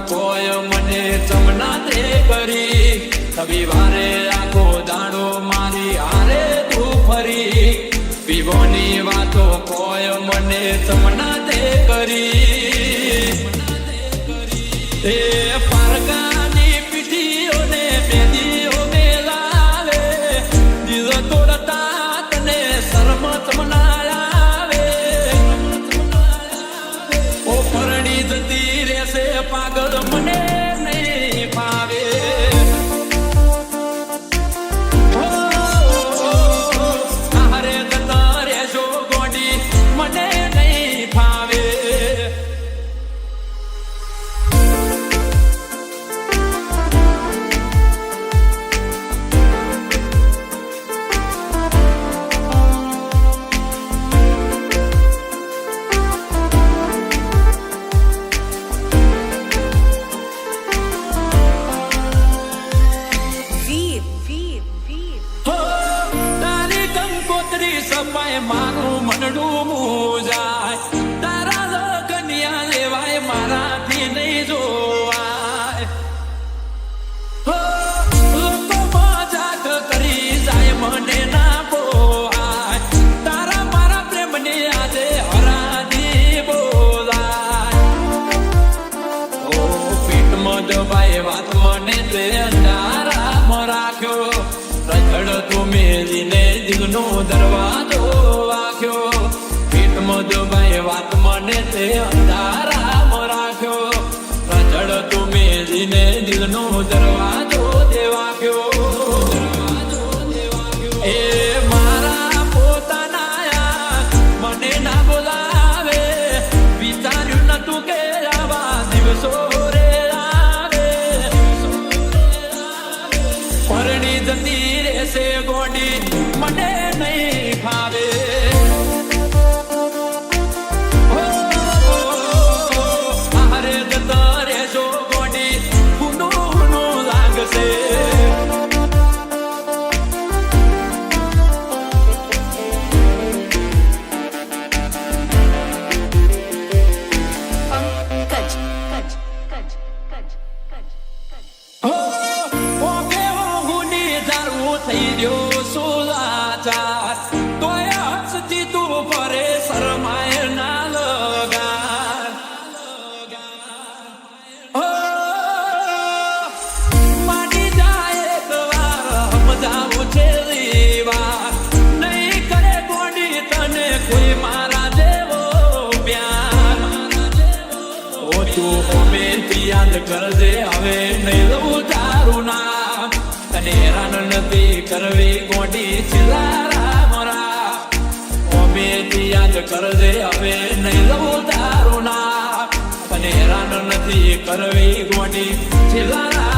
કોઈ મને ચમના તે કરી રવિવારે આખો દાડો મારી હારે તું ફરી પીવોની વાતો કોઈ મને ચમના તે કરી એ પારકાની પીઠીઓને મેદીઓ મેલાવે દિલ તોડતા તને શરમ ચમના આવે ઓ પરણી જતી રહેશે પાગલ મને નહીં પાવે આરે જતા રહેશો ગોડી મને નહીં ફાવે સપાય મારું મનડું મૂજાય તારા લગનિયા લેવાય મારાથી નહીં જોવાય લોકો મજાક કરી જાય મને ના બોલાય તારા મારા પ્રેમની આજે હરાજી બોલાય ઓ પીઠમાં દબાય વાત મને તે અંધારામાં રાખ્યો રજડ તું મેલીને દિલનો દરવાજો વાગ્યો પીઠમાં દબાઈ વાત મને તે અંધારામાં રાખ્યો રજડ તું મેલીને દિલનો દરવાજો તે વાગ્યો એ મારા પોતાના મને ના બોલાવે વિચાર્યું નતું કે આવા દિવસો રે આવે પરણી જતી રહેશે ગોડી મને નહીં ફાવે આરે જતા રહેશો ગોડી ગુનું લાગશે થઈ ગયો સોલાચાર તોય હસતી તું ફરે શરમાય ના લગાર માની જાય એક વાર સમજાવું છે વાર નહીં કરે ગોડી તને કોઈ મારા જેવો પ્યાર ઓ તું ઓમેથી યાદ કરજે હવે નહીં લઉં તારું નામ તને હેરાન નથી કરવી ગોડી છેલ્લા મરા ઓમેથી યાદ કરજે હવે નહીં લઉં તારું નામ તને હેરાન નથી કરવી ગોડી છેલ્લા